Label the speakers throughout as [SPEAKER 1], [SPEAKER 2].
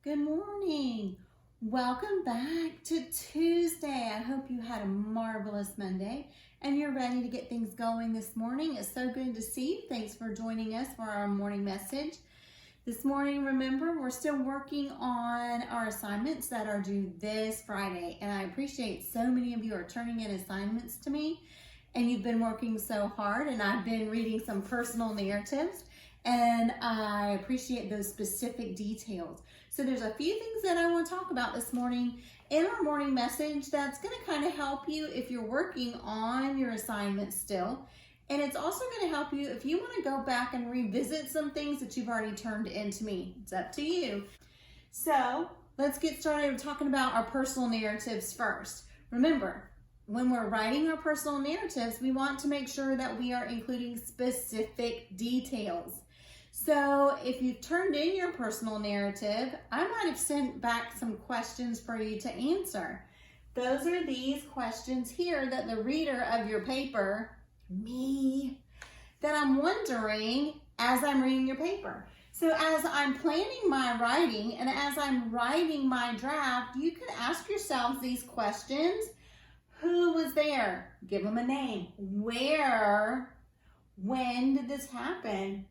[SPEAKER 1] Good morning. Welcome back to Tuesday. I hope you had a marvelous Monday and you're ready to get things going this morning. It's so good to see you. Thanks for joining us for our morning message. This morning, remember, we're still working on our assignments that are due this Friday, and I appreciate so many of you are turning in assignments to me, and you've been working so hard, and I've been reading some personal narratives, and I appreciate those specific details. So there's a few things that I want to talk about this morning in our morning message that's going to kind of help you if you're working on your assignments still. And it's also going to help you if you want to go back and revisit some things that you've already turned into me. It's up to you. So let's get started talking about our personal narratives first. Remember, when we're writing our personal narratives, we want to make sure that we are including specific details. So if you've turned in your personal narrative, I might have sent back some questions for you to answer. Those are these questions here that the reader of your paper, me, that I'm wondering as I'm reading your paper. So as I'm planning my writing and as I'm writing my draft, you can ask yourselves these questions. Who was there? Give them a name. Where? When did this happen?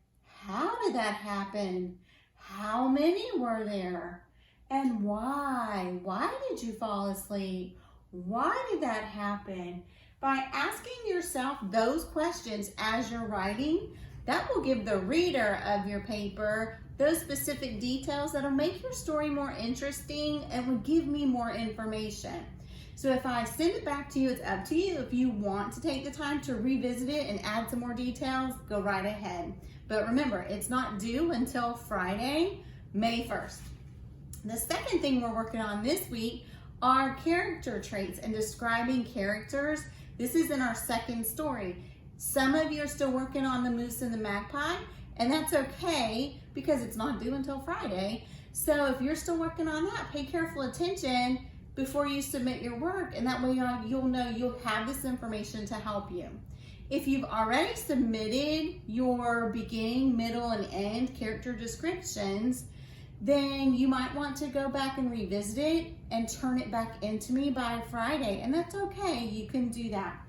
[SPEAKER 1] How did that happen? How many were there? And why? Why did you fall asleep? Why did that happen? By asking yourself those questions as you're writing, that will give the reader of your paper those specific details that'll make your story more interesting and will give me more information. So if I send it back to you, it's up to you. If you want to take the time to revisit it and add some more details, go right ahead. But remember, it's not due until Friday, May 1st. The second thing we're working on this week are character traits and describing characters. This is in our second story. Some of you are still working on the moose and the magpie, and that's okay because it's not due until Friday. So if you're still working on that, pay careful attention before you submit your work, and that way you'll know you'll have this information to help you. If you've already submitted your beginning, middle, and end character descriptions, then you might want to go back and revisit it and turn it back into me by Friday, and that's okay. You can do that.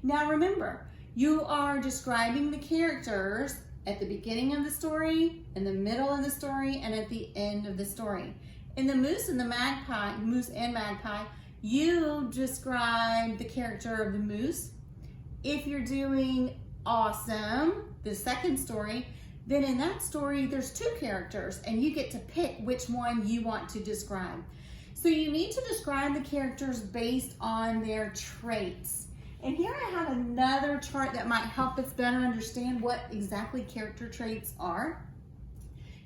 [SPEAKER 1] Now remember, you are describing the characters at the beginning of the story, in the middle of the story, and at the end of the story. In the moose and magpie, you describe the character of the moose. If you're doing awesome, the second story, then in that story, there's two characters and you get to pick which one you want to describe. So you need to describe the characters based on their traits. And here I have another chart that might help us better understand what exactly character traits are.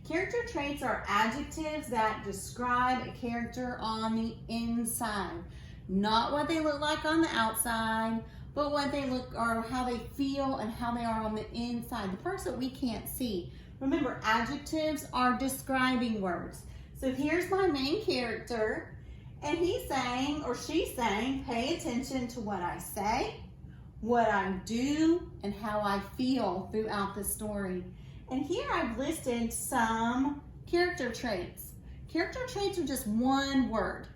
[SPEAKER 1] Character traits are adjectives that describe a character on the inside. Not what they look like on the outside, but what they look or how they feel and how they are on the inside, the parts that we can't see. Remember, adjectives are describing words. So here's my main character, and he's saying or she's saying, pay attention to what I say, what I do, and how I feel throughout the story. And here I've listed some character traits. Character traits are just one word.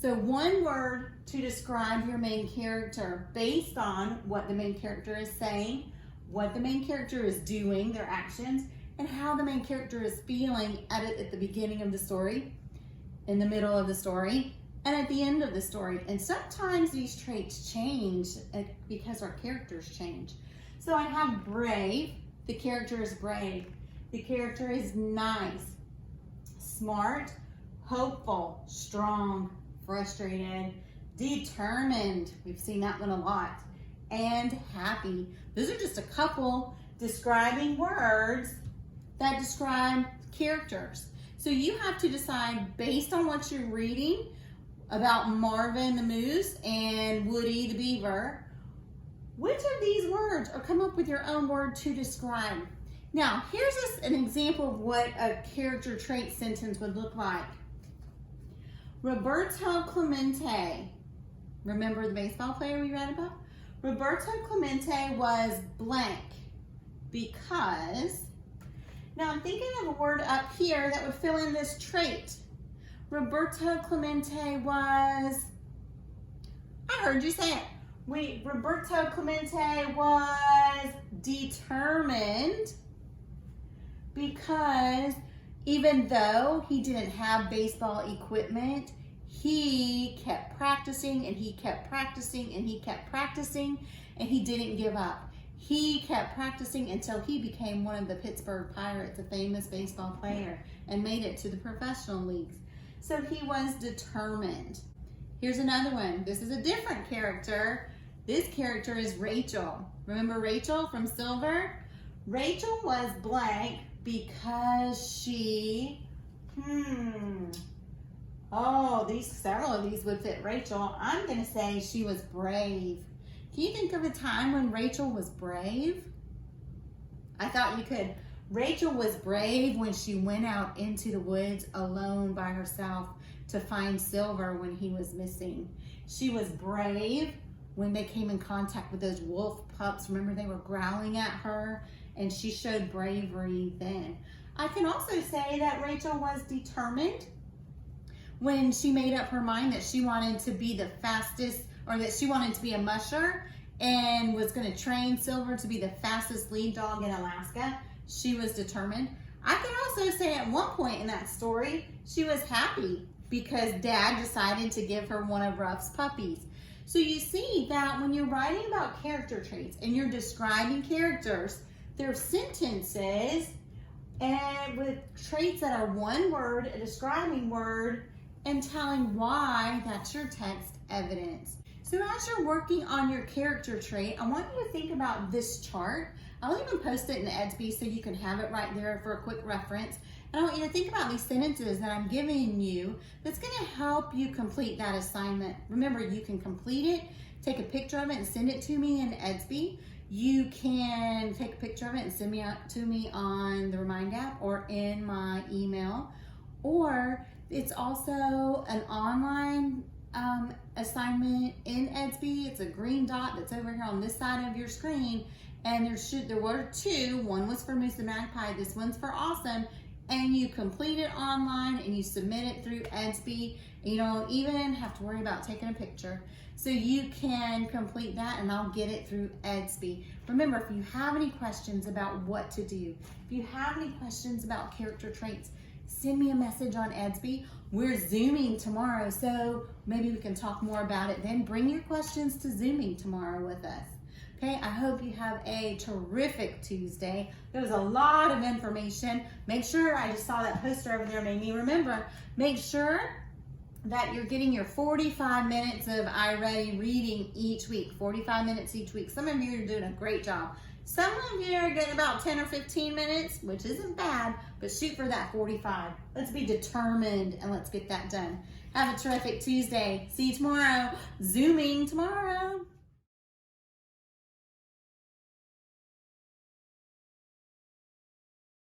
[SPEAKER 1] So one word to describe your main character based on what the main character is saying, what the main character is doing, their actions, and how the main character is feeling at the beginning of the story, in the middle of the story, and at the end of the story. And sometimes these traits change because our characters change. So I have brave. The character is brave. The character is nice, smart, hopeful, strong, frustrated, determined, we've seen that one a lot, and happy. Those are just a couple describing words that describe characters. So you have to decide based on what you're reading about Marvin the moose and Woody the beaver, which of these words, or come up with your own word to describe. Now, here's an example of what a character trait sentence would look like. Roberto Clemente, remember the baseball player we read about? Roberto Clemente was blank because, now I'm thinking of a word up here that would fill in this trait. Roberto Clemente was, I heard you say it. Roberto Clemente was determined because even though he didn't have baseball equipment, he kept practicing and he kept practicing and he kept practicing, and he didn't give up. He kept practicing until he became one of the Pittsburgh Pirates, a famous baseball player, and made it to the professional leagues. So he was determined. Here's another one. This is a different character. This character is Rachel. Remember Rachel from Silver? Rachel was blank because she, several of these would fit Rachel. I'm going to say she was brave. Can you think of a time when Rachel was brave? I thought you could. Rachel was brave when she went out into the woods alone by herself to find Silver when he was missing. She was brave when they came in contact with those wolf pups. Remember, they were growling at her, and she showed bravery then. I can also say that Rachel was determined when she made up her mind that she wanted to be the fastest, or that she wanted to be a musher and was going to train Silver to be the fastest lead dog in Alaska. She was determined. I can also say at one point in that story, she was happy because Dad decided to give her one of Ruff's puppies. So you see that when you're writing about character traits and you're describing characters, they're sentences and with traits that are one word, a describing word, and telling why that's your text evidence. So as you're working on your character trait, I want you to think about this chart. I'll even post it in Edsby so you can have it right there for a quick reference. And I want you to think about these sentences that I'm giving you that's going to help you complete that assignment. Remember, you can complete it, take a picture of it and send it to me in Edsby. You can take a picture of it and send me out to me on the Remind app or in my email. Or it's also an online assignment in Edsby. It's a green dot that's over here on this side of your screen. And there were two. One was for Moose the Magpie. This one's for Awesome. And you complete it online and you submit it through Edsby. You don't even have to worry about taking a picture. So you can complete that and I'll get it through Edsby. Remember, if you have any questions about what to do, if you have any questions about character traits, send me a message on Edsby. We're Zooming tomorrow, so maybe we can talk more about it then. Bring your questions to Zooming tomorrow with us. Okay, I hope you have a terrific Tuesday. There was a lot of information. Make sure, I just saw that poster over there, made me remember. Make sure that you're getting your 45 minutes of iReady reading each week. 45 minutes each week. Some of you are doing a great job. Some of you are getting about 10 or 15 minutes, which isn't bad, but shoot for that 45. Let's be determined and let's get that done. Have a terrific Tuesday. See you tomorrow. Zooming tomorrow.